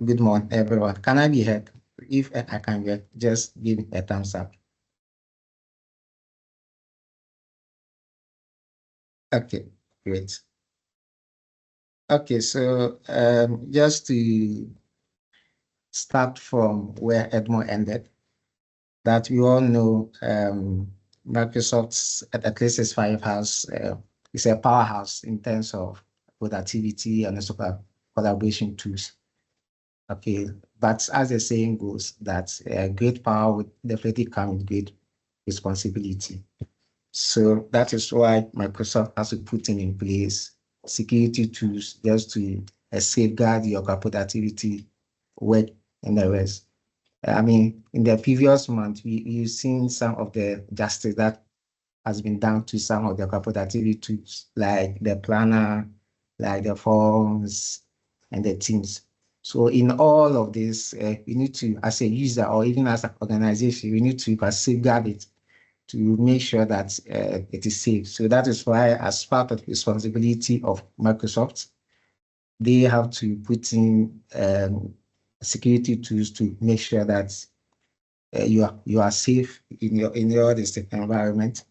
Good morning, everyone. Can I be heard? If I can get, just give a thumbs up. Okay, great. Okay, so just to start from where Edmond ended, that we all know Microsoft's M365 has is a powerhouse in terms of productivity and also collaboration tools. Okay, but as the saying goes, that great power would definitely come with great responsibility. So that is why Microsoft has to put in place security tools just to safeguard your productivity work and the rest. I mean, in the previous month, we've seen some of the justice that has been done to some of the productivity tools, like the planner, like the forms, and the teams. So in all of this, we need to, as a user or even as an organization, we need to safeguard it to make sure that it is safe. So that is why, as part of the responsibility of Microsoft, they have to put in security tools to make sure that you are safe in your environment.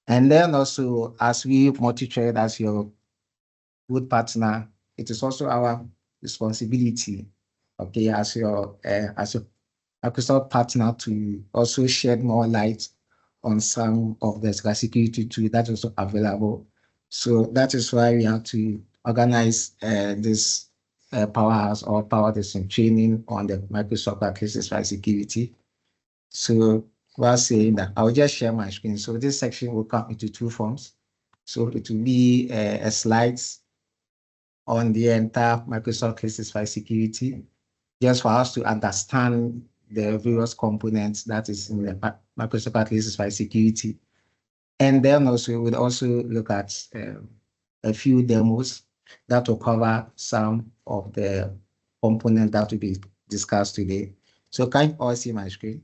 And then also, as we multi-trade as your good partner, it is also our responsibility, okay, as your Microsoft partner, to also shed more light on some of the security tools that are also available. So that is why we have to organize this powerhouse or power testing training on the Microsoft M365 security. So while saying that, I'll just share my screen. So this section will come into two forms. So it will be a slides on the entire Microsoft M365 security, just for us to understand the various components that is in the Microsoft M365 security. And then also we'll also look at a few demos that will cover some of the components that will be discussed today. So can you all see my screen?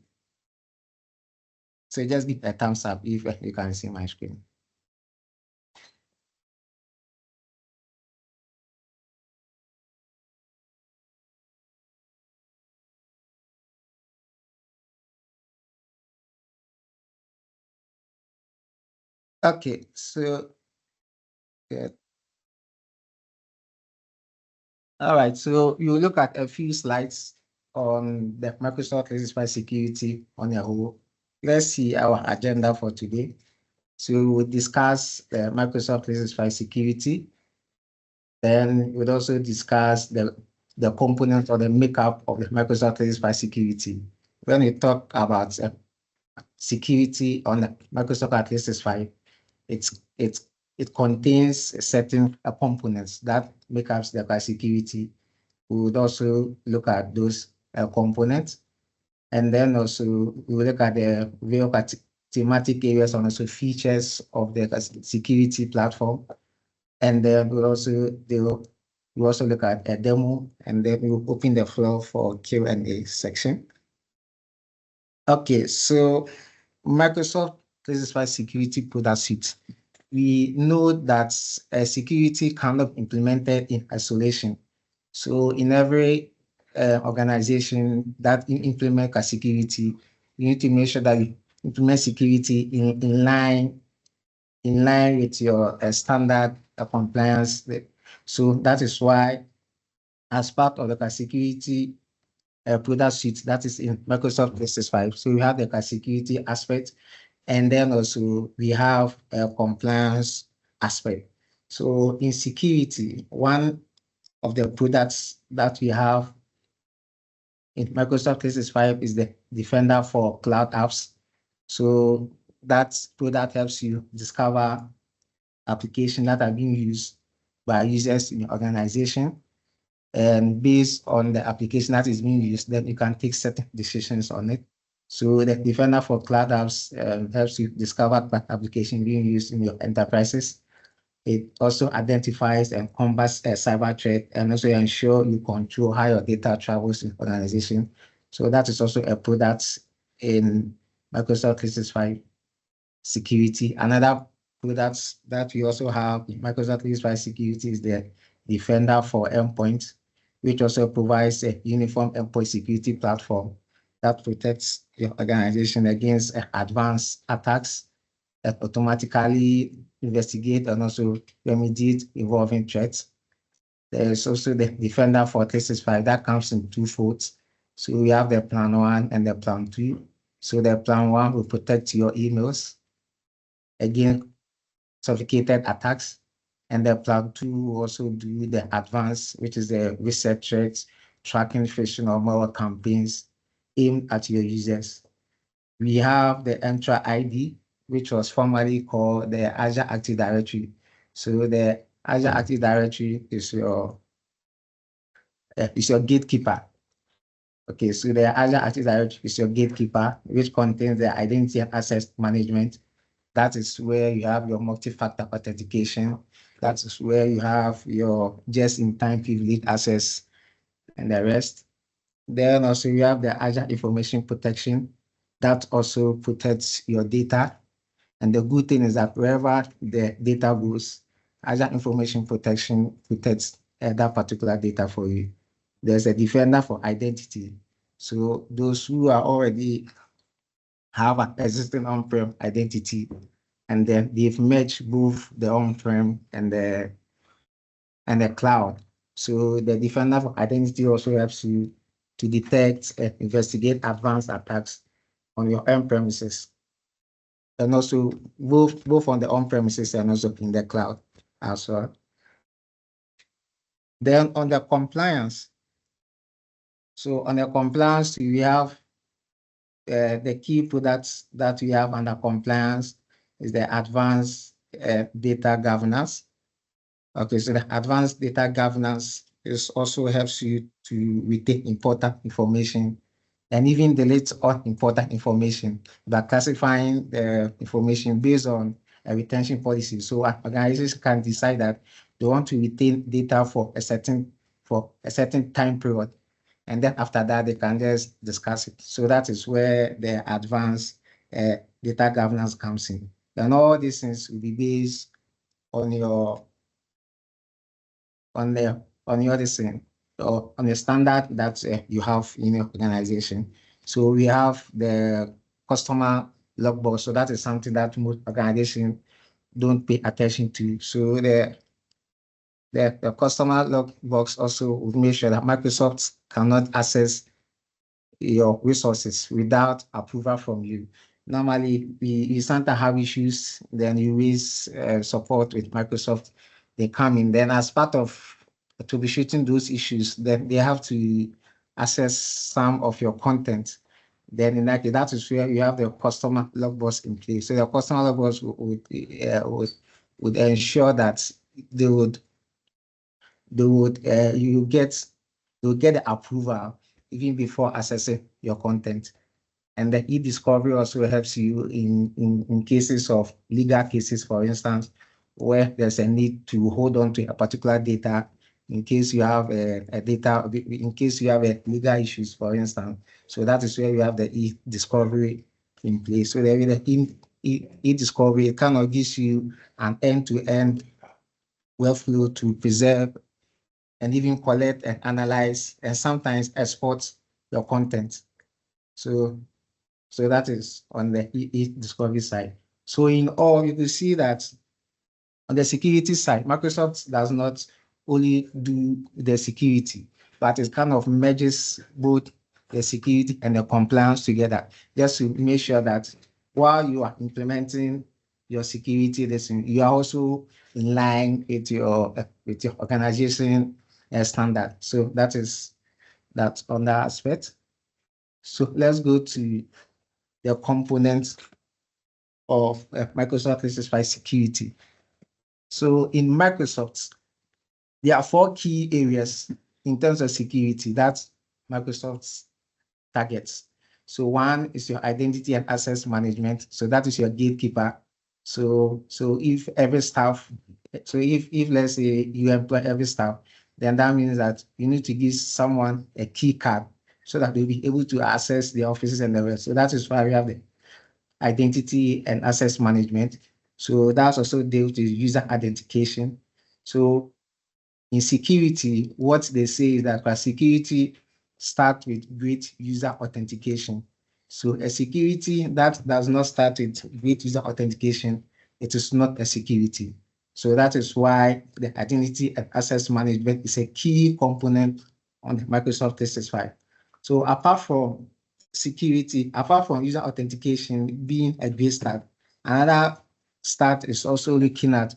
So just give a thumbs up if you can see my screen. Okay, so good. All right, so you look at a few slides on the Microsoft 365 security on a whole. Let's see our agenda for today. So we will discuss the Microsoft 365 security. Then we'll also discuss the components or the makeup of the Microsoft 365 security. When we talk about security on the Microsoft 365, it contains certain components that make up the security. We would also look at those components, and then also we will look at the various thematic areas and also features of the security platform, and then we'll also look at a demo, and then we'll open the floor for Q&A section. Okay, so Microsoft 365 security product suite. We know that security cannot be implemented in isolation. So in every organization that implement a security, you need to make sure that you implement security in line with your standard compliance. So that is why, as part of the security product suite that is in Microsoft 365, so we have the security aspect, and then also we have a compliance aspect. So in security, one of the products that we have in Microsoft 365 is the Defender for Cloud Apps. So that product helps you discover applications that are being used by users in your organization. And based on the application that is being used, then you can take certain decisions on it. So the Defender for Cloud Apps helps you discover that application being used in your enterprises. It also identifies and combats a cyber threat, and also ensure you control how your data travels in organization. So that is also a product in Microsoft 365 security. Another product that we also have in Microsoft 365 security is the Defender for Endpoint. which also provides a uniform endpoint security platform that protects your organization against advanced attacks that automatically investigate and also remediate evolving threats. There is also the Defender for 365 that comes in two folds. So we have the plan 1 and the plan 2. So the plan 1 will protect your emails against sophisticated attacks. And the plan 2 will also do the advanced, which is the reset threats, tracking phishing or malware campaigns aimed at your users. We have the Entra ID, which was formerly called the Azure Active Directory. So the Azure Active Directory is your gatekeeper. Okay, so the Azure Active Directory is your gatekeeper, which contains the identity and access management. That is where you have your multi-factor authentication. That is where you have your just-in-time privileged access and the rest. Then also you have the Azure Information Protection. That also protects your data. And the good thing is that wherever the data goes, Azure Information Protection protects that particular data for you. There's a Defender for identity. So those who are already have an existing on-prem identity, and then they've merged both the on-prem and the cloud. So the Defender for identity also helps you to detect and investigate advanced attacks on your on-premises, and also both on the on-premises and also in the cloud as well. Then on the compliance, so on the compliance, we have the key products that we have under compliance is the advanced data governance. Okay, so the advanced data governance also helps you to retain important information and even delete unimportant information by classifying the information based on a retention policy. So organizations can decide that they want to retain data for a certain time period, and then after that they can just discuss it. So that is where the advanced data governance comes in. And all these things will be based on your thing, or on the standard that you have in your organization. So we have the customer logbook. So that is something that most organizations don't pay attention to. So the customer logbox also would make sure that Microsoft cannot access your resources without approval from you. Normally, we sometimes have issues, then you raise support with Microsoft. They come in, then as part of troubleshooting those issues, then they have to access some of your content. Then in that case, that is where you have the customer logbox in place. So the customer logbox would ensure that you get the approval even before accessing your content. And the e-discovery also helps you in cases of legal cases, for instance, where there's a need to hold on to a particular data in case you have in case you have legal issues, for instance. So that is where you have the e-discovery in place. So the e-discovery, it kind of gives you an end-to-end workflow to preserve and even collect and analyze and sometimes export your content. So that is on the e-discovery side. So in all, you can see that on the security side, Microsoft does not only do the security, but it kind of merges both the security and the compliance together, just to make sure that while you are implementing your security, you are also in line with your organization standard. So that is that on that aspect. So let's go to the components of Microsoft 365 security. So in Microsoft, there are 4 key areas in terms of security that Microsoft targets. So one is your identity and access management. So that is your gatekeeper. So if every staff, so if let's say you employ every staff, then that means that you need to give someone a key card so that they'll be able to access the offices and the rest. So that is why we have the identity and access management. So that's also dealt with user identification. So In security, what they say is that security starts with great user authentication. So a security that does not start with great user authentication, it is not a security. So that is why the identity and access management is a key component on the Microsoft 365. So apart from security, apart from user authentication being a great start, another start is also looking at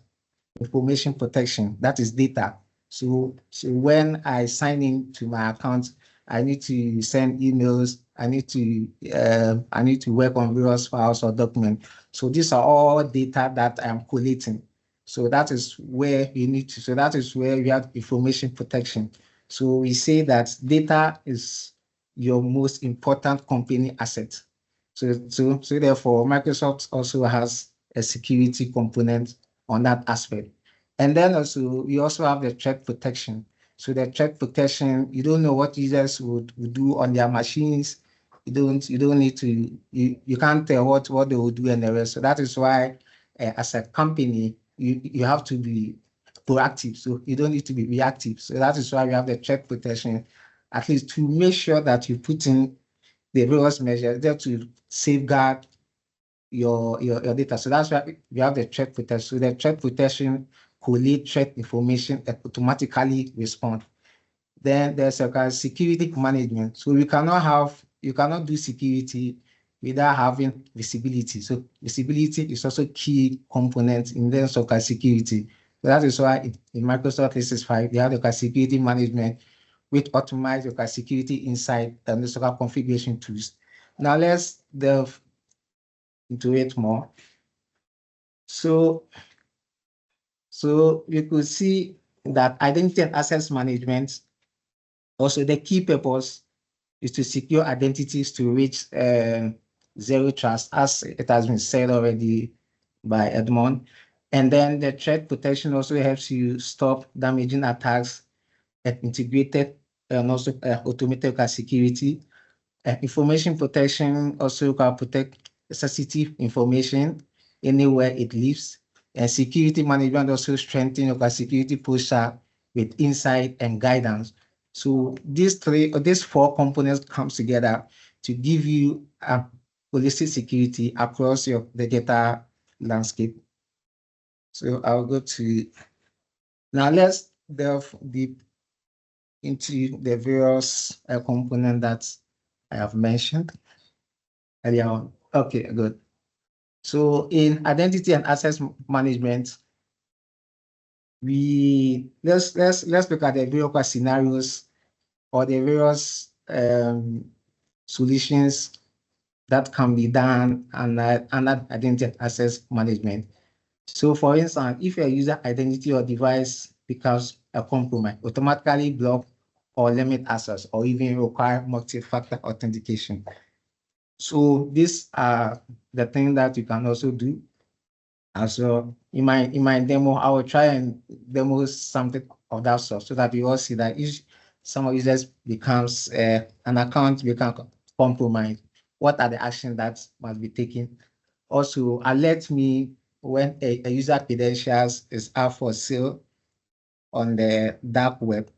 information protection, that is data. So when I sign in to my account, I need to send emails, I need to work on various files or documents. So these are all data that I'm collating. So that is where that is where we have information protection. So we say that data is your most important company asset. So therefore, Microsoft also has a security component on that aspect. And then also, we also have the threat protection. So the threat protection, you don't know what users would do on their machines. You don't need to, you can't tell what they will do and the rest. So that is why as a company, you have to be proactive. So you don't need to be reactive. So that is why we have the threat protection, at least to make sure that you put in the various measures there to safeguard your data. So that's why we have the threat protection. So the threat protection collate threat information and automatically respond. Then there's a security management. So you cannot do security without having visibility. So visibility is also key component in terms of security. So that is why in Microsoft 365, they have the security management, which optimize your security inside and the configuration tools. Now let's delve into it more. So you could see that identity and access management, also the key purpose is to secure identities to reach zero trust, as it has been said already by Edmond. And then the threat protection also helps you stop damaging attacks and integrated and also automated security. Information protection also can protect sensitive information anywhere it lives. And security management also strengthen your security posture with insight and guidance. So these four components comes together to give you a holistic security across the data landscape. So I'll go to now. Let's delve deep into the various components that I have mentioned earlier on. Okay, good. So in identity and access management, let's look at the various scenarios or the various solutions that can be done under identity and access management. So for instance, if your user identity or device becomes a compromise, automatically block or limit access or even require multi-factor authentication. So these are the things that you can also do. And so in my demo, I will try and demo something of that sort so that you all see that if some users becomes an account becomes compromised, what are the actions that must be taken? Also, alert me when a user credentials is out for sale on the dark web,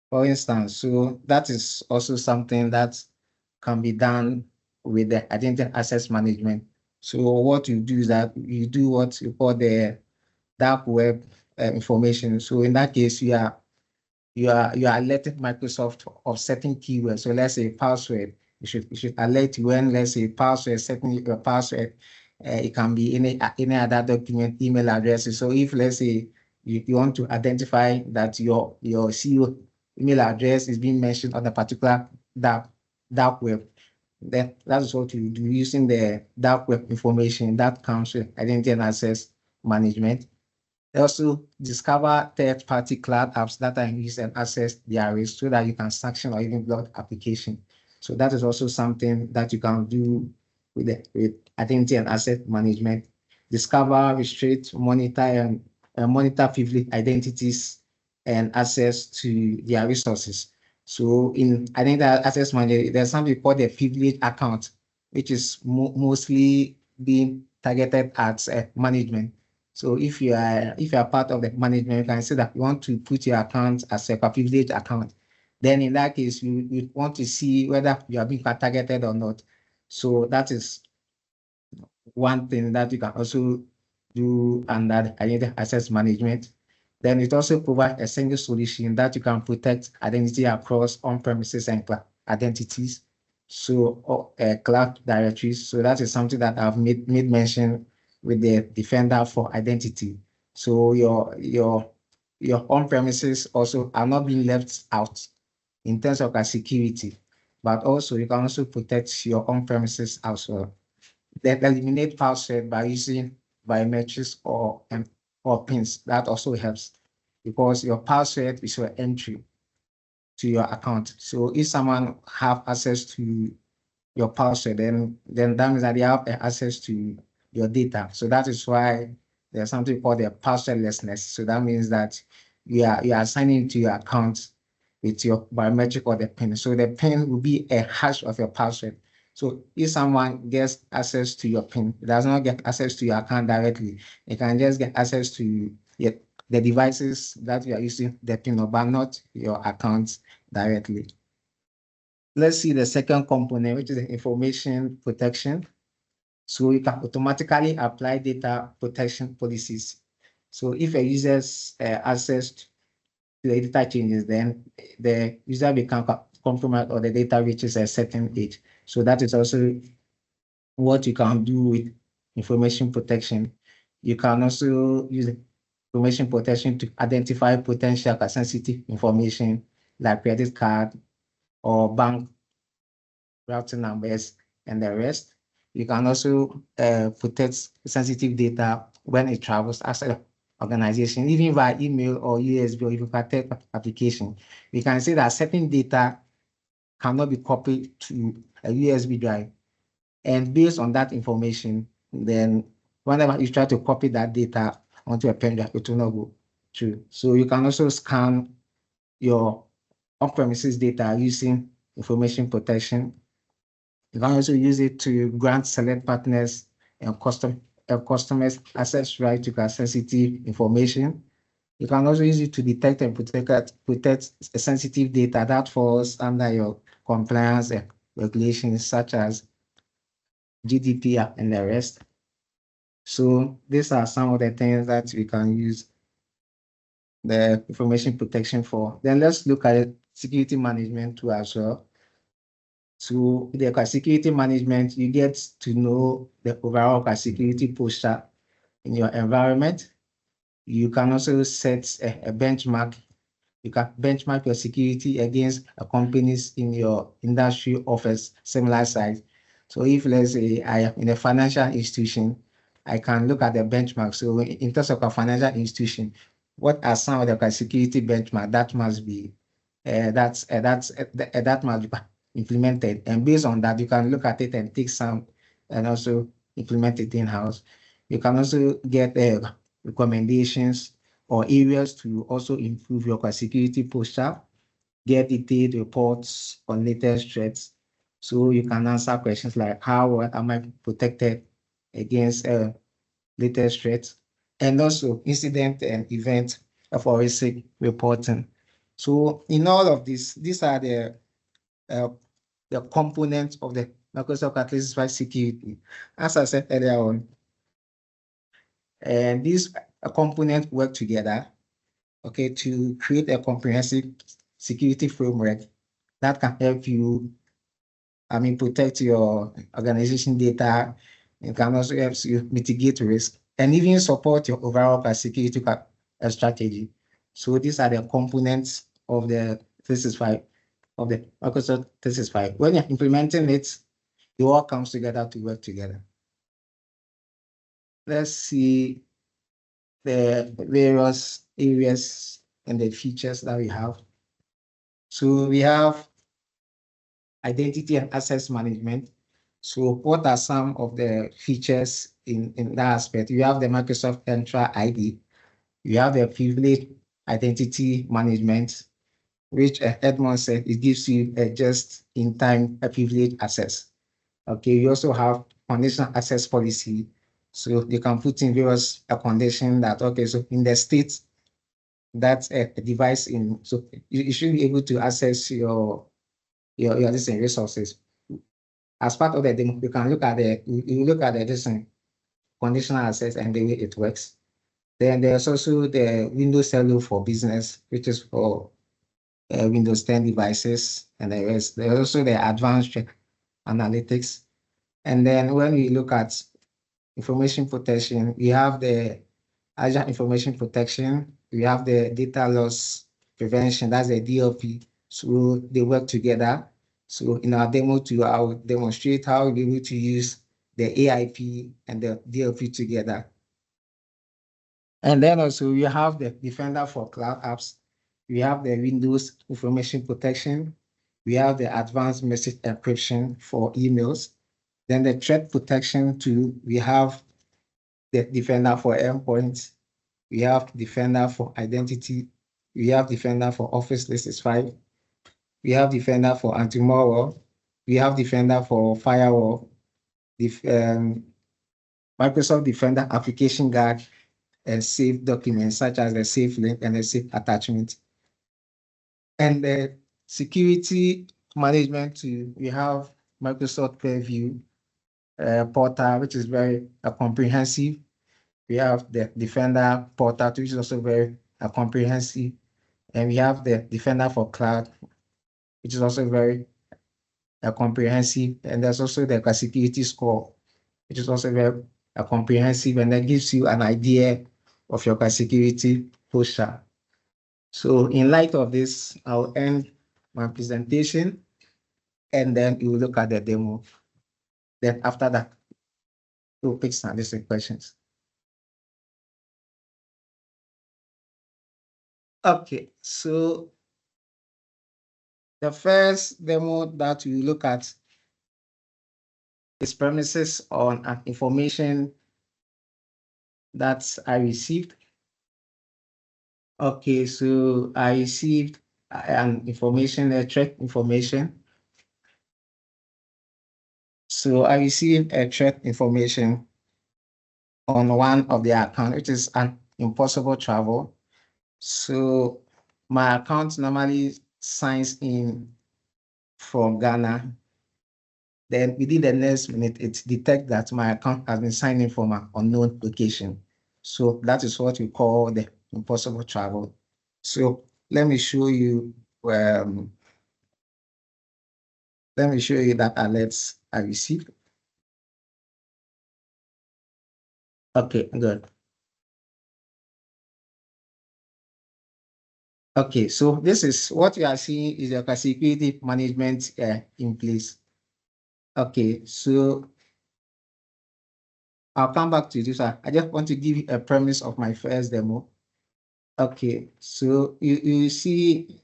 for instance. So that is also something that can be done with the identity access management. So what you do is that you do what you call the dark web information. So in that case, you are alerting Microsoft of certain keywords. So let's say password. You should alert you when, let's say, password, setting your password. It can be any other document, email addresses. So if, let's say, you want to identify that your CEO email address is being mentioned on a particular dark web, then that is what you do using the dark web information that comes with identity and access management. Also, discover third-party cloud apps that are used and access their risk so that you can sanction or even block application. So that is also something that you can do with identity and asset management. Discover, restrict, monitor, and monitor privileged identities and access to their resources. So in identity access management, there's something called the privileged account, which is mostly being targeted at management. So if you are part of the management, you can say that you want to put your account as a privileged account. Then in that case, you want to see whether you are being targeted or not. So that is one thing that you can also do under the identity access management. Then it also provides a single solution that you can protect identity across on-premises and cloud identities. So cloud directories. So that is something that I've made mention with the Defender for Identity. So your on-premises also are not being left out in terms of security, but also you can also protect your on-premises as well. Then eliminate password by using biometrics or pins. That also helps because your password is your entry to your account. So if someone have access to your password, then that means that they have access to your data. So that is why there's something called the passwordlessness. So that means that you are signing to your account with your biometric or the PIN. So the PIN will be a hash of your password. So if someone gets access to your PIN, it does not get access to your account directly. It can just get access to the devices that you are using the PIN of, but not your accounts directly. Let's see the second component, which is the information protection. So you can automatically apply data protection policies. So if a user's access to the data changes, then the user become compromised or the data reaches a certain age. So that is also what you can do with information protection. You can also use information protection to identify potential sensitive information like credit card or bank routing numbers and the rest. You can also protect sensitive data when it travels as an organization, even via email or USB or even third application. We can say that certain data cannot be copied to a USB drive. And based on that information, then whenever you try to copy that data onto a pen drive, it will not go through. So you can also scan your on-premises data using information protection. You can also use it to grant select partners and customers access right to sensitive information. You can also use it to detect and protect sensitive data that falls under your compliance regulations such as GDPR and the rest. So these are some of the things that we can use the information protection for. Then let's look at security management too as well. So the security management, you get to know the overall security posture in your environment. You can also set a benchmark. You can benchmark your security against companies in your industry offers similar size. So if let's say I am in a financial institution, I can look at the benchmark. So in terms of a financial institution, what are some of the security benchmark that must be that must be implemented? And based on that, you can look at it and take some and also implement it in-house. You can also get recommendations or areas to also improve your security posture, get detailed reports on latest threats. So you can answer questions like how am I protected against latest threats, and also incident and event forensic reporting. So in all of this, these are the components of the Microsoft 365 security. As I said earlier on, and these components work together, okay, to create a comprehensive security framework that can help you, protect your organization data. It can also help you mitigate risk and even support your overall security strategy. So these are the components of the 365 of the Microsoft 365. When you're implementing it, it all comes together to work together. Let's see the various areas and the features that we have. So we have identity and access management. So what are some of the features in that aspect? You have the Microsoft Entra ID. You have the privileged identity management, which Edmond said, it gives you a just-in-time privileged access. Okay, you also have conditional access policy. So you can put in various condition that, okay, so in the state that a device in, so you should be able to access your listening resources. As part of the demo, you can look at you look at the listening conditional access and the way it works. Then there's also the Windows Hello for Business, which is for Windows 10 devices and the rest. There's also the advanced analytics. And then when we look at information protection, we have the Azure Information Protection, we have the data loss prevention, that's the DLP. So they work together. So in our demo too, I'll demonstrate how we'll be able to use the AIP and the DLP together. And then also we have the Defender for Cloud Apps. We have the Windows Information Protection. We have the Advanced Message Encryption for emails. Then the Threat Protection too, we have the Defender for Endpoints. We have Defender for Identity. We have Defender for Office 365. We have Defender for Anti-Malware. We have Defender for Firewall. Microsoft Defender Application Guard and safe documents such as the safe link and the safe attachment. And the security management, we have Microsoft Purview portal, which is very comprehensive. We have the Defender portal, which is also very comprehensive. And we have the Defender for Cloud, which is also very comprehensive. And there's also the security score, which is also very comprehensive, and that gives you an idea of your security posture. So in light of this, I'll end my presentation and then you will look at the demo. Then after that, we'll pick some listening questions. Okay, so the first demo that we look at is premises on an information that I received. Okay, so I received an information, a threat information. So I received a threat information on one of the account, which is an impossible travel. So my account normally signs in from Ghana. Then within the next minute, it detects that my account has been signed in from an unknown location. So that is what we call the impossible travel. So let me show you that alerts I received. Okay, good. Okay, so this is what you are seeing is your security management in place. Okay, so I'll come back to this. I just want to give you a premise of my first demo. Okay, so you see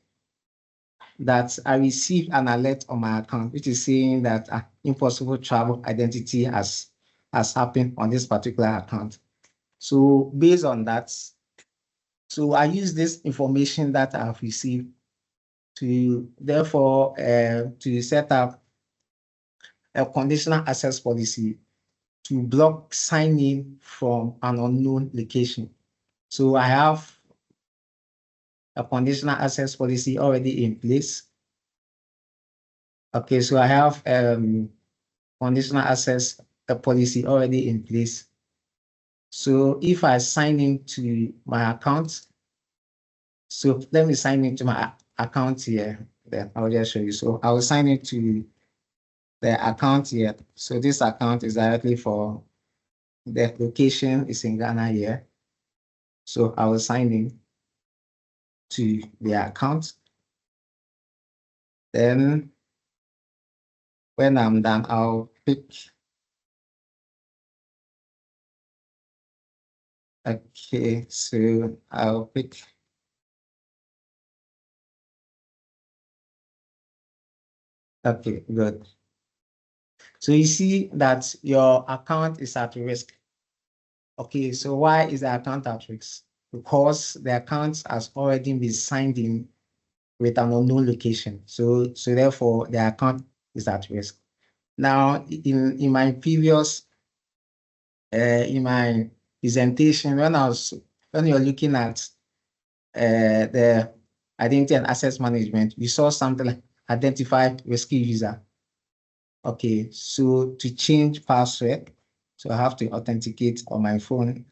that I received an alert on my account, which is saying that impossible travel identity has happened on this particular account. So based on that, so I use this information that I've received to therefore to set up a conditional access policy to block signing from an unknown location. So I have a conditional access policy already in place. Okay, so I have conditional access policy already in place. So if I sign into my account, so let me sign into my account here, then I'll just show you. So I will sign into the account here. So this account is directly for the location is in Ghana here. So I will sign in to the account. Then when I'm done, I'll pick. Okay, so I'll pick. Okay, good. So you see that your account is at risk. Okay, so why is the account at risk? Because the account has already been signed in with an unknown location. So therefore the account is at risk. Now, in my previous in my presentation, when you're looking at the identity and access management, we saw something like identify risky user. Okay, so to change password, so I have to authenticate on my phone.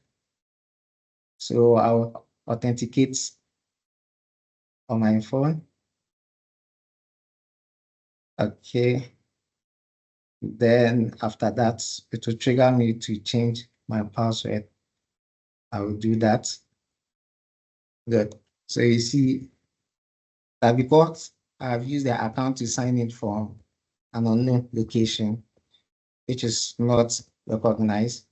So I'll authenticate on my phone. Okay. Then after that, it will trigger me to change my password. I will do that. Good. So you see that because I've used the account to sign in from an unknown location, which is not recognized.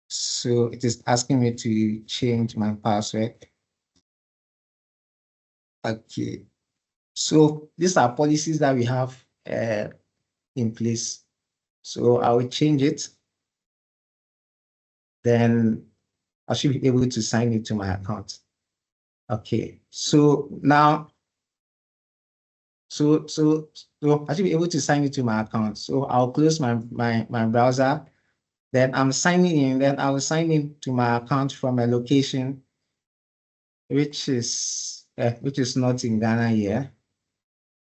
So it is asking me to change my password. Okay. So these are policies that we have in place. So I will change it. Then I should be able to sign into my account. Okay. So now, so I should be able to sign into my account. So I'll close my browser. Then I'm signing in. Then I will sign in to my account from a location which is not in Ghana here.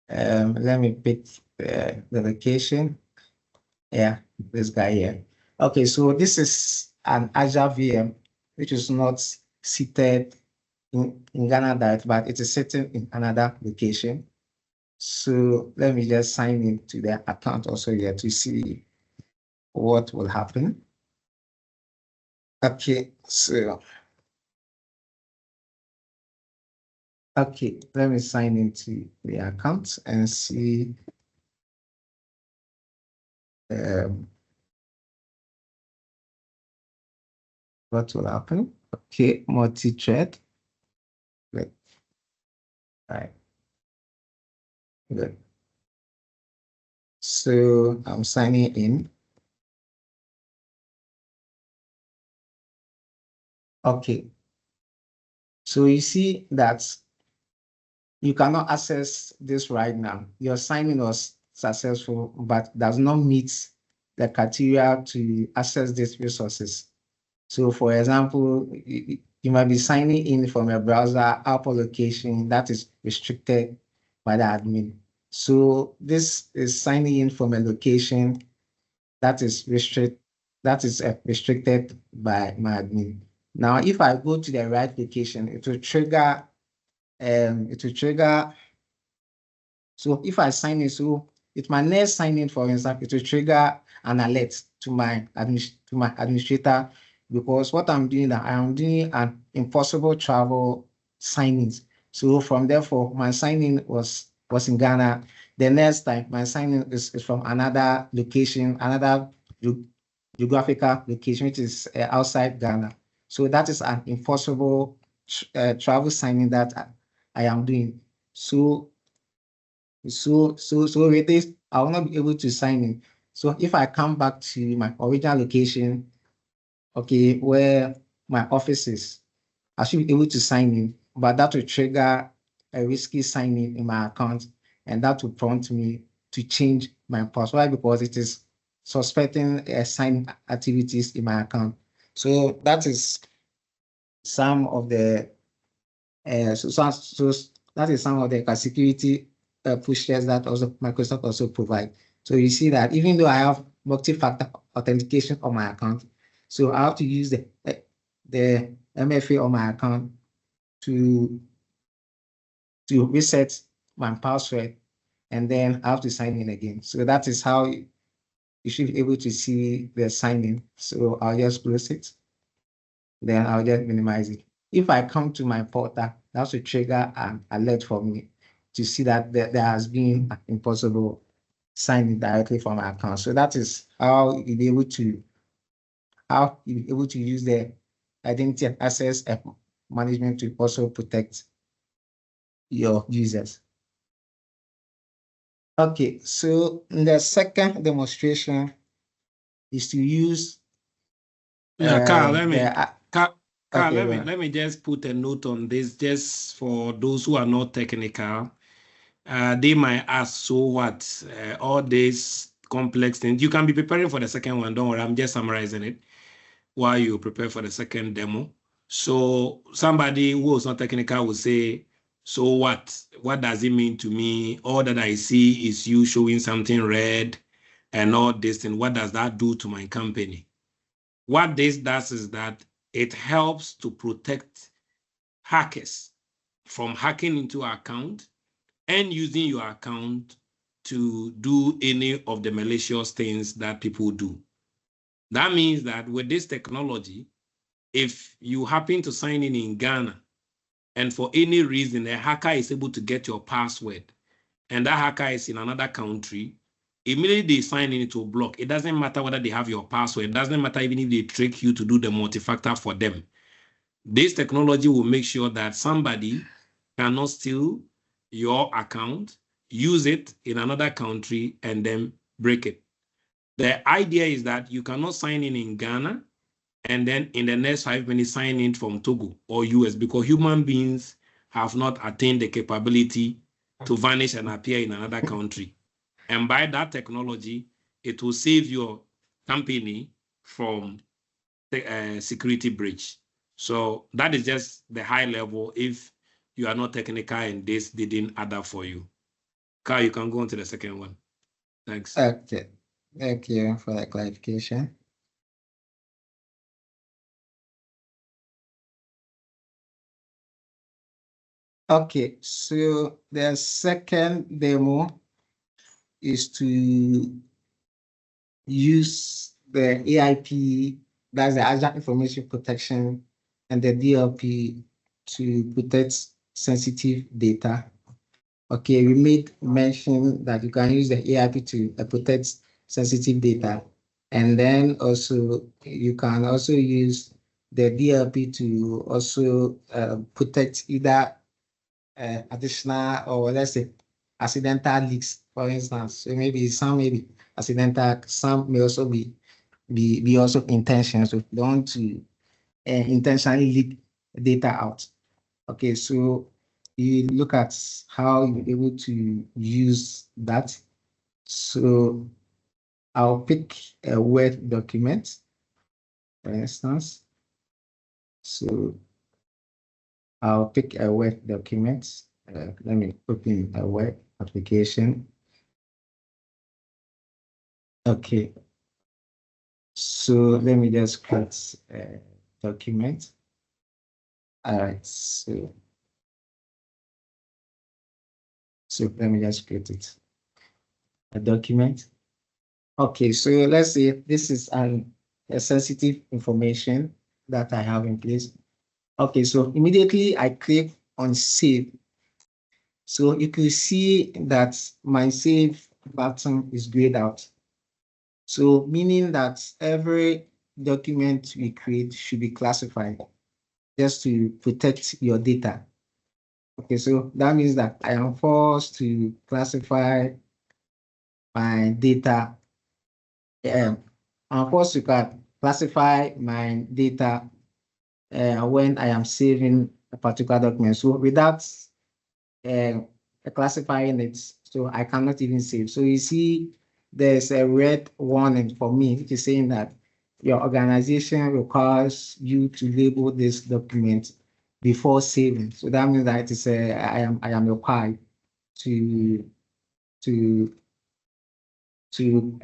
Let me pick the location. Yeah, this guy here. Okay, so this is an Azure VM, which is not seated in Ghana direct, but it is sitting in another location. So let me just sign into the account also here to see what will happen. Okay, so okay, let me sign into the account and see what will happen. Okay, multi-thread. Good. All right. Good. So I'm signing in. Okay. So you see that you cannot access this right now. Your signing was successful, but does not meet the criteria to access these resources. So for example, you might be signing in from a browser app or location that is restricted by the admin. So this is signing in from a location that is restricted by my admin. Now, if I go to the right location, it will trigger. So if I sign in, so if my next sign in, for instance, it will trigger an alert to my administrator, because what I'm doing that I am doing an impossible travel signings. So from therefore, my signing was in Ghana. The next time my signing is from another location, another geographical location, which is outside Ghana. So that is an impossible travel signing that I am doing. So with this, I will not be able to sign in. So if I come back to my original location, okay, where my office is, I should be able to sign in, but that will trigger a risky signing in my account, and that will prompt me to change my password. Why? Because it is suspecting sign activities in my account. So that is some of the so that is some of the security pushes that also Microsoft also provide. So you see that even though I have multi-factor authentication on my account, so I have to use the MFA on my account to reset my password, and then I have to sign in again. So that is how you should be able to see the signing. So I'll just close it. Then I'll just minimize it. If I come to my portal, that will trigger an alert for me to see that there has been an impossible signing directly from my account. So that is how you'll be able to use the identity and access management to also protect your users. Okay, so the second demonstration is to use Carl, let me just put a note on this, just for those who are not technical. They might ask, so what? All this complex things. You can be preparing for the second one. Don't worry, I'm just summarizing it while you prepare for the second demo. So somebody who is not technical will say, so what? What does it mean to me? All that I see is you showing something red and all this thing. What does that do to my company? What this does is that it helps to protect hackers from hacking into your account and using your account to do any of the malicious things that people do. That means that with this technology, if you happen to sign in Ghana and for any reason a hacker is able to get your password and that hacker is in another country, immediately they sign in, it will block. It doesn't matter whether they have your password. It doesn't matter even if they trick you to do the multi-factor for them. This technology will make sure that somebody cannot steal your account, use it in another country, and then break it. The idea is that you cannot sign in Ghana and then in the next 5 minutes sign in from Togo or US, because human beings have not attained the capability to vanish and appear in another country. And by that technology, it will save your company from the security breach. So that is just the high level if you are not technical and this didn't add up for you. Carl, you can go on to the second one. Thanks. Okay. Thank you for the clarification. Okay, so the second demo is to use the AIP, that's the Agent Information Protection, and the DLP to protect sensitive data. Okay, we made mention that you can use the AIP to protect sensitive data. And then also, you can also use the DLP to also protect either additional or let's say accidental leaks, for instance. So maybe some may be accidental, some may also be also intentional. So don't want to intentionally leak data out. Okay, so you look at how you're able to use that. So I'll pick a Word document, for instance. So I'll pick a Word document. Let me open a Word application. Okay. So let me just create a document. All right. So let me just create it. A document. Okay. So let's say this is a sensitive information that I have in place. Okay. So immediately I click on save. So you can see that my save button is grayed out. So meaning that every document we create should be classified just to protect your data. Okay, so that means that I am forced to classify my data. I'm forced to classify my data when I am saving a particular document. So without classifying it, so I cannot even save. So you see, there's a red warning for me, which is saying that your organization requires you to label this document before saving. So that means that it's I am required to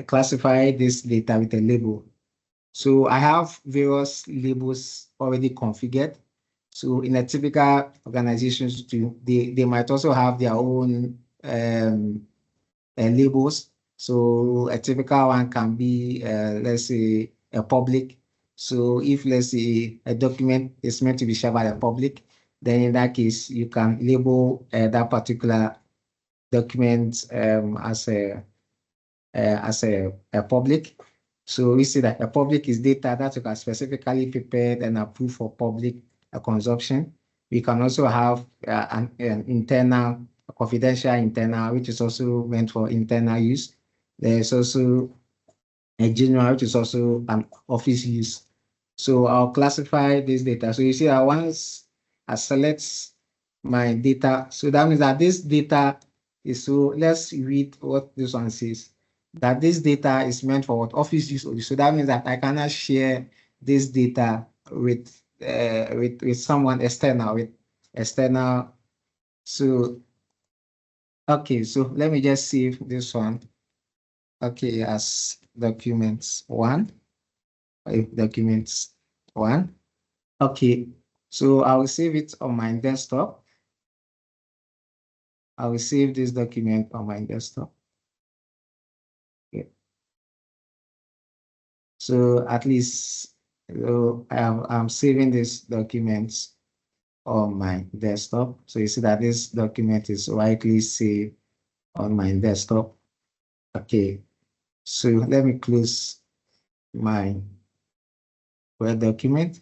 classify this data with a label. So I have various labels already configured. So in a typical organizations too, they might also have their own labels. So a typical one can be, let's say, a public. So if, let's say, a document is meant to be shared by the public, then in that case, you can label that particular document as a public. So we see that a public is data that you can specifically prepared and approved for public consumption. We can also have an internal, a confidential internal, which is also meant for internal use. There's also a general, which is also an office use. So I'll classify this data. So you see that once I select my data, so that means that this data is, so let's read what this one says. that this data is meant for what office use only. So that means that I cannot share this data with someone external, with external. So okay, so let me just save this one. Okay, as documents one, documents one. Okay, so I will save it on my desktop. I will save this document on my desktop. Okay. So at least I'm saving this document on my desktop. So you see that this document is rightly saved on my desktop. Okay, so let me close my Word document.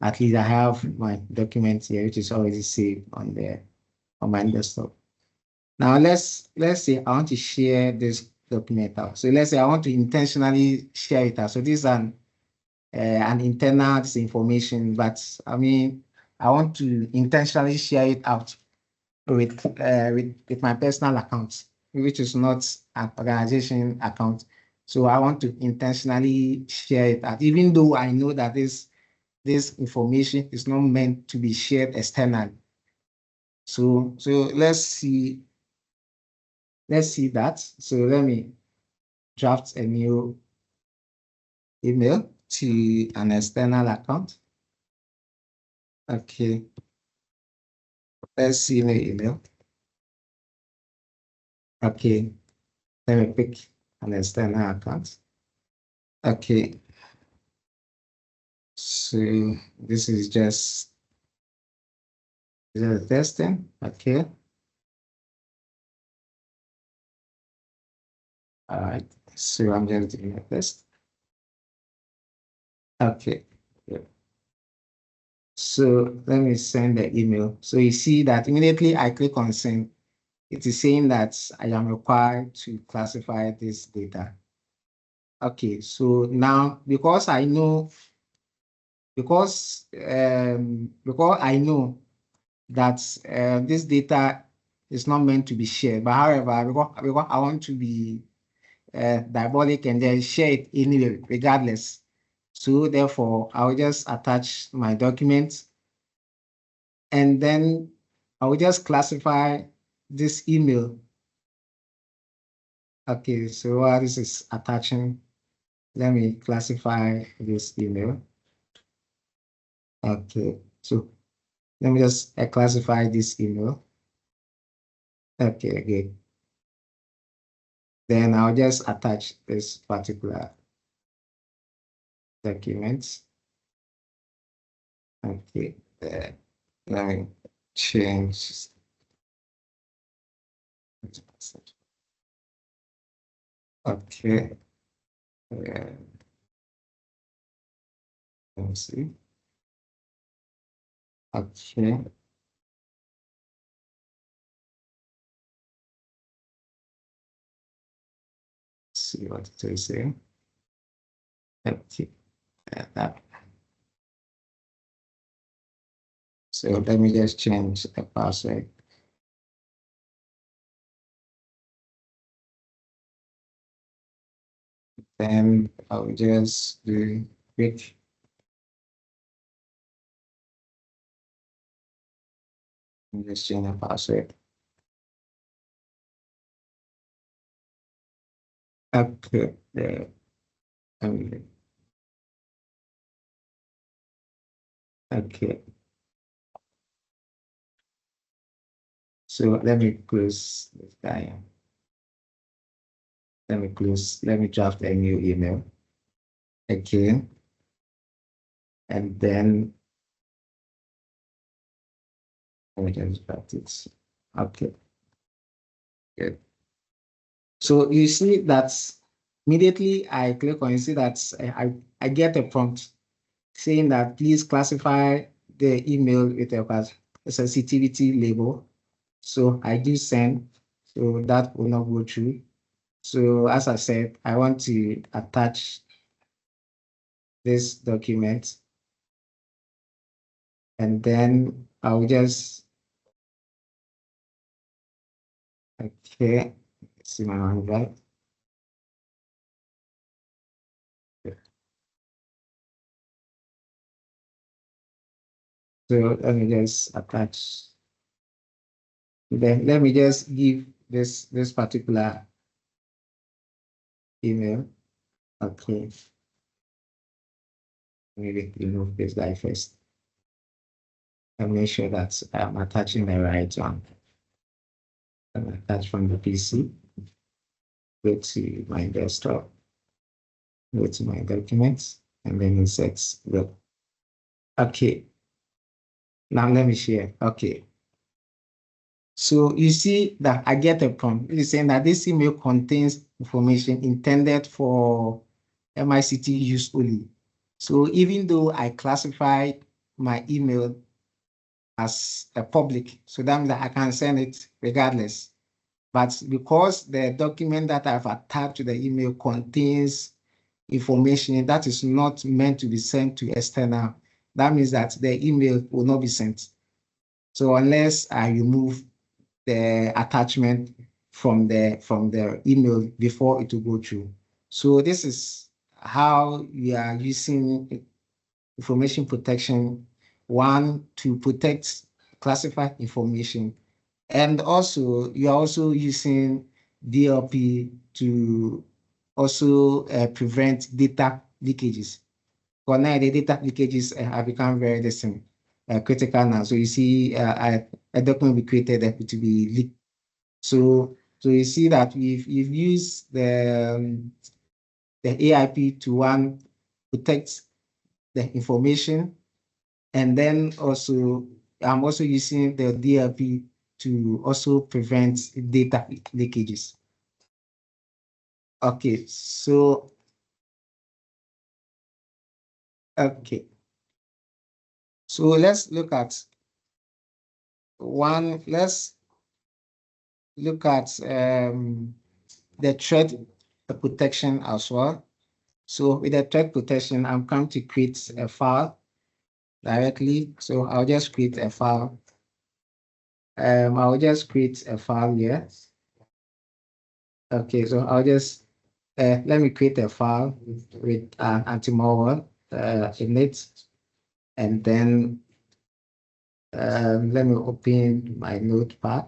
At least I have my document here, which is already saved on my desktop. Now let's say I want to share this document out. So let's say I want to intentionally share it out. So this is an internal information, but I mean I want to intentionally share it out with my personal account, which is not an organization account. So I want to intentionally share it out, even though I know that this information is not meant to be shared externally. So let's see that. So let me draft a new email to an external account. Okay, let's see the email. Okay, let me pick an external account. Okay, so this is just testing. Okay, all right. So I'm just doing a test. Okay. Yeah. So let me send the email. So you see that immediately I click on send, it is saying that I am required to classify this data. Okay, so now because I know that this data is not meant to be shared, but however, because I want to be diabolic and then share it anyway, regardless. So therefore, I'll just attach my document and then I will just classify this email. Okay, so while this is attaching, let me classify this email. Okay, so let me just classify this email. Okay, good. Then I'll just attach this particular document. Okay, let me change. Okay, let me see. Okay. See what it is saying. Okay, that. So let me just change the password. Then I'll just do quick. Just change the password. Okay, there. Okay. So let me close this guy. Let me draft a new email again. And then let me just draft it. Okay. Good. So you see that immediately I click on, you see that I get a prompt saying that please classify the email with a sensitivity label. So I do send, so that will not go through. So as I said, I want to attach this document and then I'll just, okay, see my OneDrive. So let me just attach. Then let me just give this particular email. Okay. Maybe remove this guy first and make sure that I'm attaching the right one. I'm attach from the PC. Go to my desktop. Go to my documents and then insert. Look. Okay. Now let me share. Okay. So you see that I get a prompt. It's saying that this email contains information intended for MICT use only. So even though I classify my email as a public, so that means that I can send it regardless. But because the document that I've attached to the email contains information that is not meant to be sent to external, that means that the email will not be sent. So unless I remove the attachment from the email before it will go through. So this is how we are using information protection, one, to protect classified information. And also, you are also using DLP to also prevent data leakages. For now, the data leakages have become very critical now. So you see a document we created that to be leaked. So you see that we've used the AIP to one, protect the information, and then also I'm also using the DLP to also prevent data leakages. Okay, so okay, so let's look at one. Let's look at the threat protection as well. So with the threat protection, I'm going to create a file directly. So I'll just create a file. I'll just create a file here. Okay, so I'll just let me create a file with anti-malware in it, and then let me open my notepad.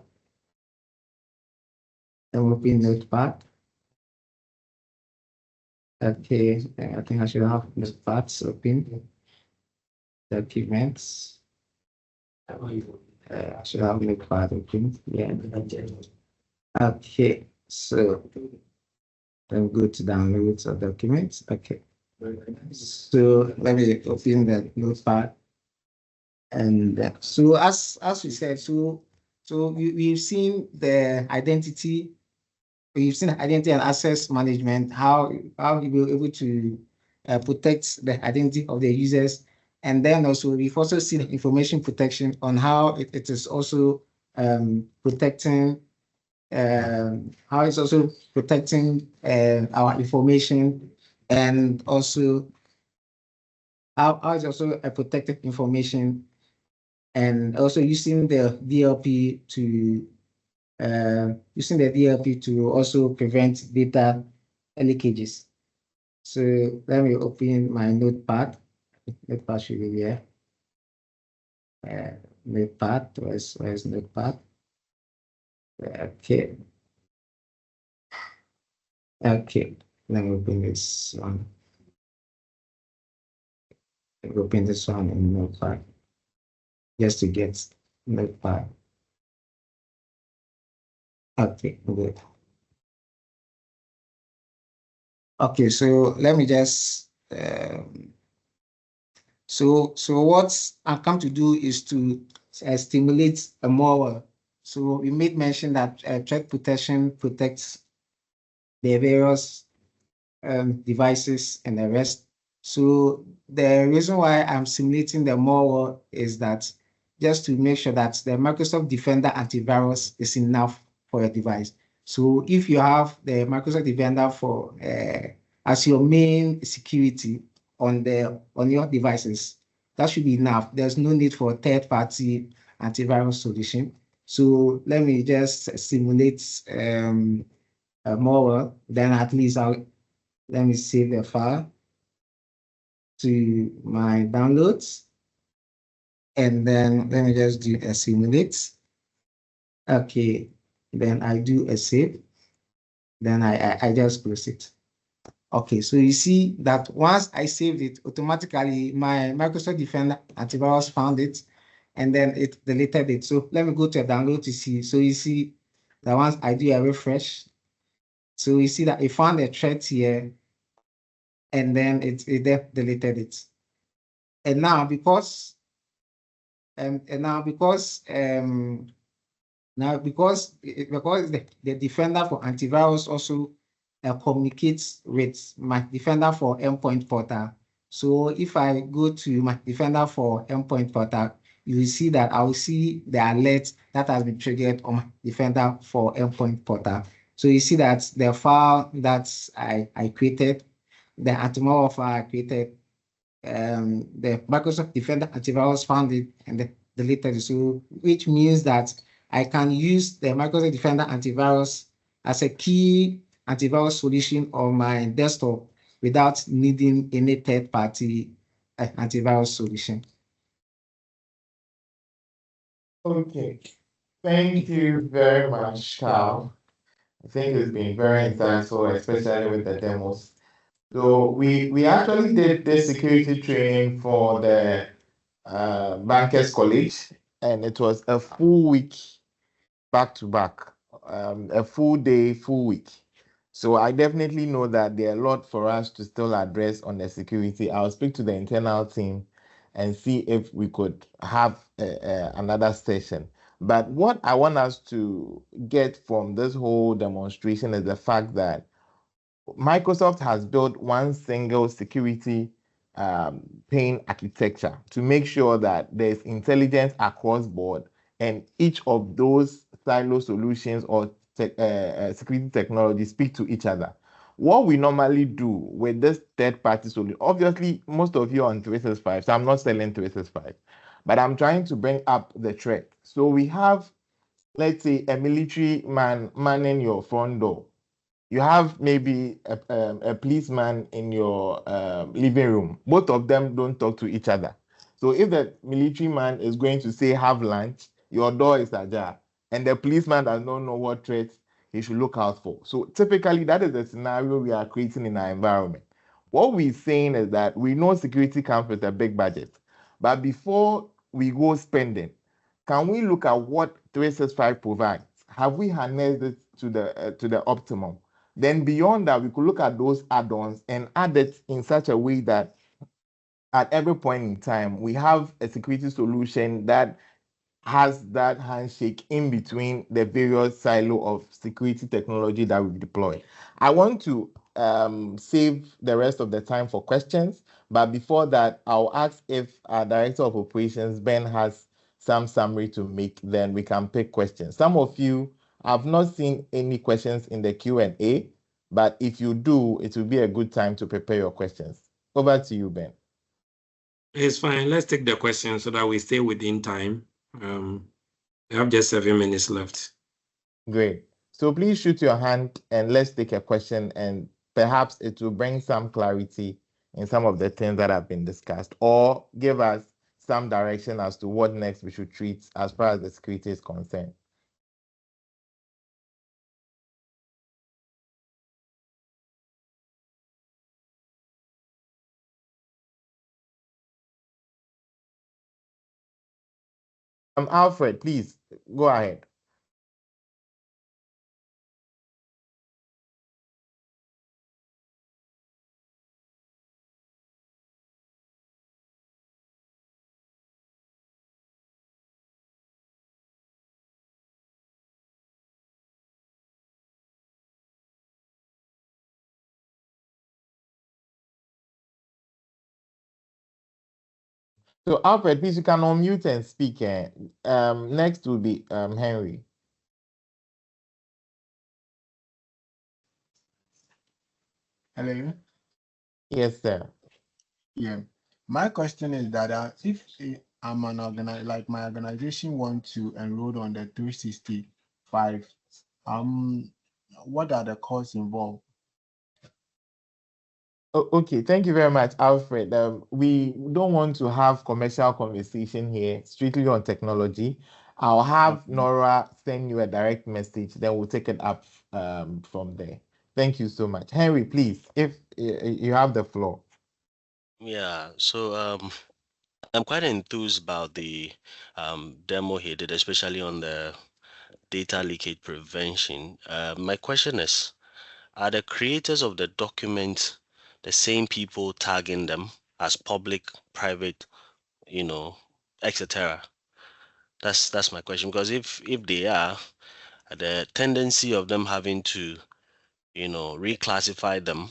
Let me open notepad. Okay, I think I should have notepads open. Documents. I should have notepad open. Yeah. Okay, so then go to downloads of documents. Okay. So let me open the notepad. And so as we said, so we've seen the identity, we've seen identity and access management, how we were able to protect the identity of the users. And then also we've also seen information protection on how it is also protecting how it's also protecting our information, and also how it's also a protected information, and also using the DLP to also prevent data leakages. So let me open my notepad. Notepad should be here. Notepad, where's notepad? Okay. Okay, let me open this one. Open this one in notepad just to get notepad. Okay, good. Okay, so let me just so what I've come to do is to stimulate a more. So we made mention that threat protection protects the various devices and the rest. So the reason why I'm simulating the malware is that just to make sure that the Microsoft Defender antivirus is enough for your device. So if you have the Microsoft Defender for as your main security on your devices, that should be enough. There's no need for a third-party antivirus solution. So let me just simulate a malware. Then at least let me save the file to my downloads. And then let me just do a simulate. Okay, then I do a save. Then I just close it. Okay, so you see that once I saved it, automatically my Microsoft Defender antivirus found it and then it deleted it. So let me go to a download to see. So you see that once I do a refresh, so you see that it found a threat here and then it deleted it. And now because because the defender for antivirus also communicates with my defender for endpoint portal. So if I go to my defender for endpoint portal, you will see that I will see the alert that has been triggered on my defender for endpoint portal. So you see that the file that I created, the antimalware file I created, the Microsoft Defender antivirus found it and deleted it. So, which means that I can use the Microsoft Defender antivirus as a key antivirus solution on my desktop without needing any third-party antivirus solution. Okay. Thank you very much, Carl. I think it's been very insightful, especially with the demos. So we actually did this security training for the Bankers College, and it was a full week back to back, a full day, full week. So I definitely know that there are a lot for us to still address on the security. I'll speak to the internal team and see if we could have another session. But what I want us to get from this whole demonstration is the fact that Microsoft has built one single security pane architecture to make sure that there's intelligence across board, and each of those silo solutions or security technologies speak to each other. What we normally do with this third-party solution, obviously, most of you are on 365, so I'm not selling 365, but I'm trying to bring up the threat. So we have, let's say, a military man manning your front door. You have maybe a policeman in your living room. Both of them don't talk to each other. So if the military man is going to say have lunch, your door is ajar, and the policeman does not know what threats he should look out for. So typically that is the scenario we are creating in our environment. What we're saying is that we know security comes with a big budget, but before we go spending, can we look at what 365 provides? Have we harnessed it to the optimum? Then beyond that, we could look at those add-ons and add it in such a way that at every point in time, we have a security solution that has that handshake in between the various silo of security technology that we've deployed. I want to save the rest of the time for questions, but before that, I'll ask if our Director of Operations, Ben, has some summary to make, then we can pick questions. Some of you have not seen any questions in the Q&A, but if you do, it will be a good time to prepare your questions. Over to you, Ben. It's fine. Let's take the question so that we stay within time. We have just 7 minutes left. Great. So please shoot your hand and let's take a question, and perhaps it will bring some clarity in some of the things that have been discussed, or give us some direction as to what next we should treat as far as the security is concerned. Alfred, please go ahead. So Alfred, please, you can unmute and speak. Next will be Henry. Hello. Yes, sir. Yeah. My question is that if I'm an like my organization want to enroll on the 365, what are the costs involved? Okay, thank you very much, Alfred. We don't want to have commercial conversation here, strictly on technology. I'll have Nora send you a direct message, then we'll take it up from there. Thank you so much. Henry, please, if you have the floor. Yeah, so I'm quite enthused about the demo he did, especially on the data leakage prevention. My question is, are the creators of the document the same people tagging them as public, private, etc.? That's my question. Because if they are, the tendency of them having to, reclassify them,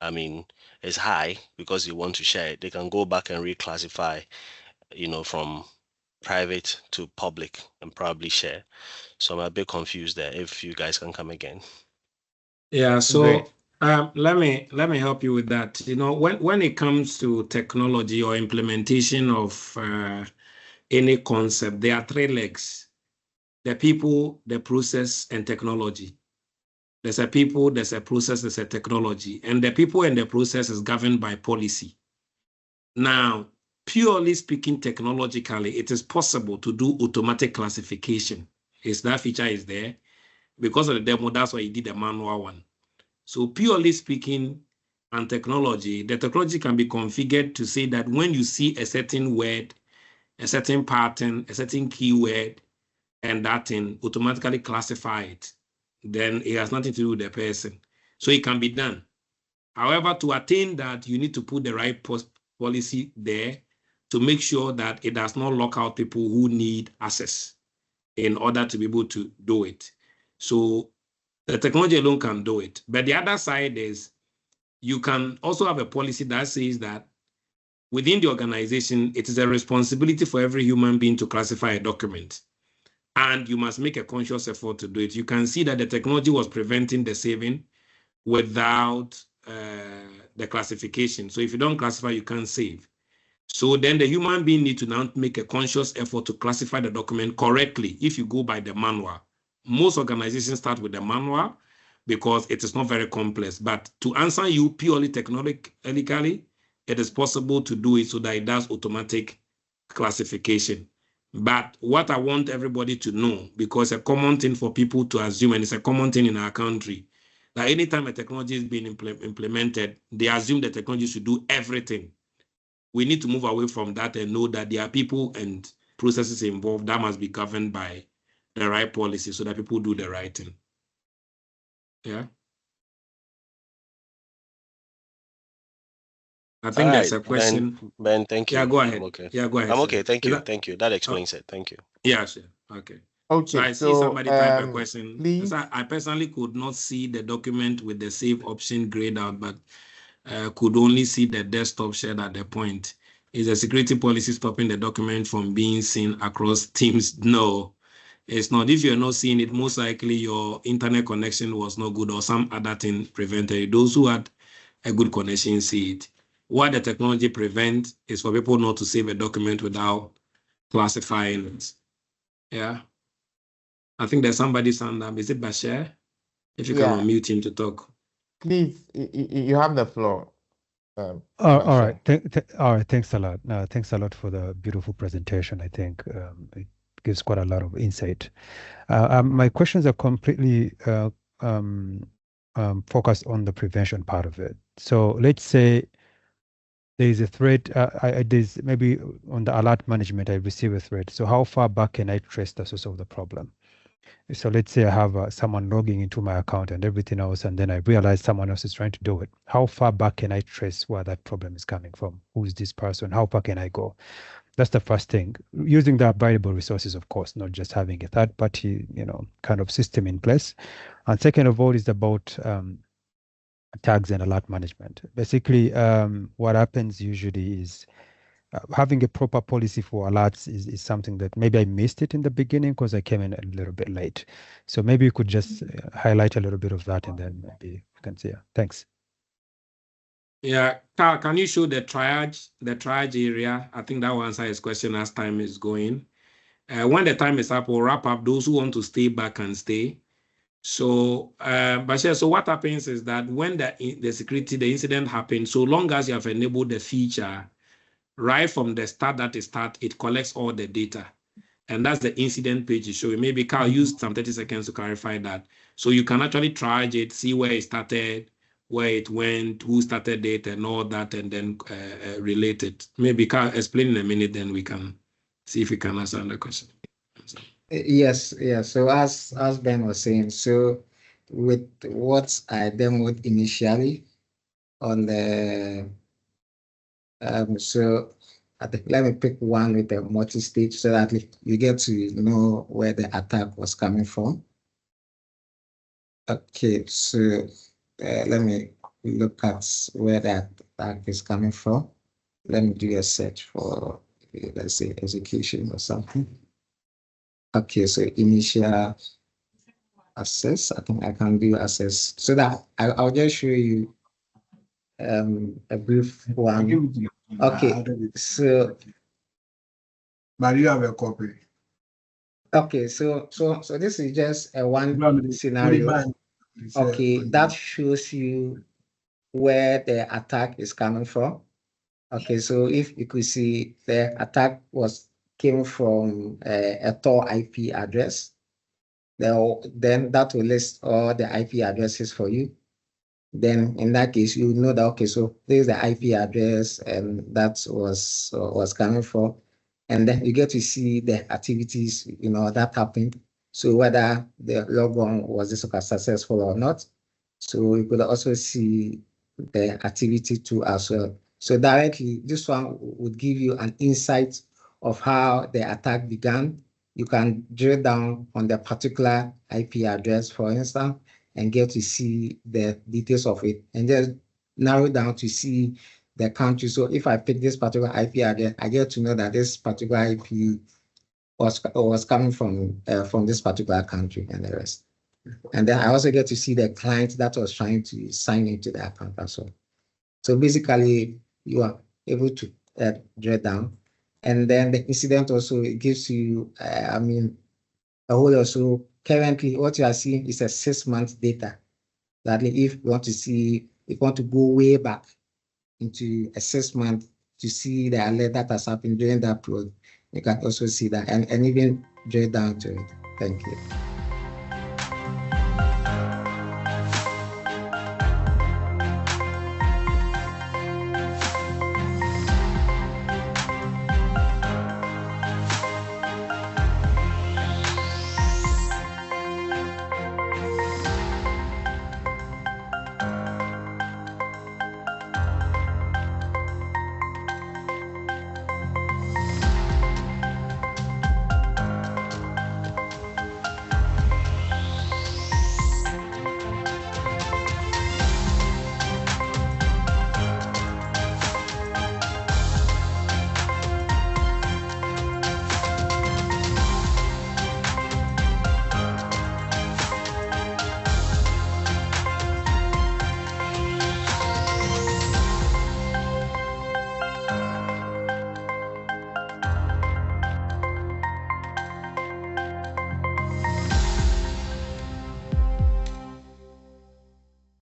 I mean, is high because you want to share it. They can go back and reclassify, from private to public and probably share. So I'm a bit confused there. If you guys can come again. Yeah, so Great. let me help you with that. When it comes to technology or implementation of any concept, there are three legs: the people, the process, and technology. There's a people, there's a process, there's a technology, and the people and the process is governed by policy. Now, purely speaking, technologically, it is possible to do automatic classification. That feature is there. Because of the demo, that's why you did the manual one. So purely speaking, and the technology can be configured to say that when you see a certain word, a certain pattern, a certain keyword, and that thing automatically classify it, then it has nothing to do with the person. So it can be done. However, to attain that, you need to put the right policy there to make sure that it does not lock out people who need access in order to be able to do it. So the technology alone can do it. But the other side is you can also have a policy that says that within the organization, it is a responsibility for every human being to classify a document. And you must make a conscious effort to do it. You can see that the technology was preventing the saving without the classification. So if you don't classify, you can't save. So then the human being needs to now make a conscious effort to classify the document correctly if you go by the manual. Most organizations start with the manual because it is not very complex. But to answer you purely technologically, it is possible to do it so that it does automatic classification. But what I want everybody to know, because a common thing for people to assume, and it's a common thing in our country, that anytime a technology is being implemented, they assume the technology should do everything. We need to move away from that and know that there are people and processes involved that must be governed by the right policy so that people do the right thing. Yeah. I think there's a question. Ben, thank you. Yeah, go ahead. I'm okay. Yeah, go ahead. I'm okay. Thank you. Thank you. That explains it. Thank you. Yeah, sure. Okay. Okay. So I see somebody type a question. Please. I personally could not see the document with the save option grayed out, but could only see the desktop shared at the point. Is the security policy stopping the document from being seen across Teams? No, it's not. If you're not seeing it, most likely your internet connection was not good or some other thing prevented it. Those who had a good connection see it. What the technology prevents is for people not to save a document without classifying it. Yeah. I think there's somebody signed up. Is it Bashir? If you can unmute him to talk. Please, you have the floor. All right. All right. Thanks a lot. Thanks a lot for the beautiful presentation. I think it gives quite a lot of insight. My questions are completely focused on the prevention part of it. So let's say there is a threat. There's maybe on the alert management, I receive a threat. So how far back can I trace the source of the problem? So let's say I have someone logging into my account and everything else, and then I realize someone else is trying to do it. How far back can I trace where that problem is coming from? Who is this person? How far can I go? That's the first thing. Using the available resources, of course, not just having a third party, kind of system in place. And second of all is about tags and alert management. Basically, what happens usually is having a proper policy for alerts is something that maybe I missed it in the beginning because I came in a little bit late. So maybe you could just highlight a little bit of that and then maybe you can see. Thanks. Yeah, Carl, can you show the triage area? I think that will answer his question as time is going. When the time is up, we'll wrap up. Those who want to stay back can stay. So, Bashir, so what happens is that when the incident happens, so long as you have enabled the feature, right from the start that it collects all the data. And that's the incident page you show. Maybe Carl used some 30 seconds to clarify that. So you can actually triage it, see where it started, where it went, who started it, and all that, and then relate it. Maybe Carl explain in a minute, then we can see if we can answer the question. Yes. So as Ben was saying, so with what I demoed initially on the so I think let me pick one with the multi-stage so that you get to know where the attack was coming from. Okay, so let me look at where that attack is coming from. Let me do a search for, let's say, execution or something. Okay, so initial access. I think I can do access so that I'll just show you a brief one. Okay, so but you have a copy. Okay, so this is just a one scenario. Okay, that shows you where the attack is coming from. Okay, so if you could see the attack came from a Tor IP address, then that will list all the IP addresses for you. Then in that case, you know that okay, so this is the IP address and that was coming from. And then you get to see the activities, that happened. So whether the logon was this successful or not. So you could also see the activity too as well. So directly, this one would give you an insight of how the attack began. You can drill down on the particular IP address, for instance, and get to see the details of it, and just narrow down to see the country. So if I pick this particular IP address, I get to know that this particular IP was coming from this particular country and the rest. And then I also get to see the client that was trying to sign into the account as well. So basically, you are able to drill down. And then the incident also gives you, a whole also currently what you are seeing is a 6-month data. That if you want to go way back into a 6 month to see the alert that has happened during that period, you can also see that and even drill down to it. Thank you.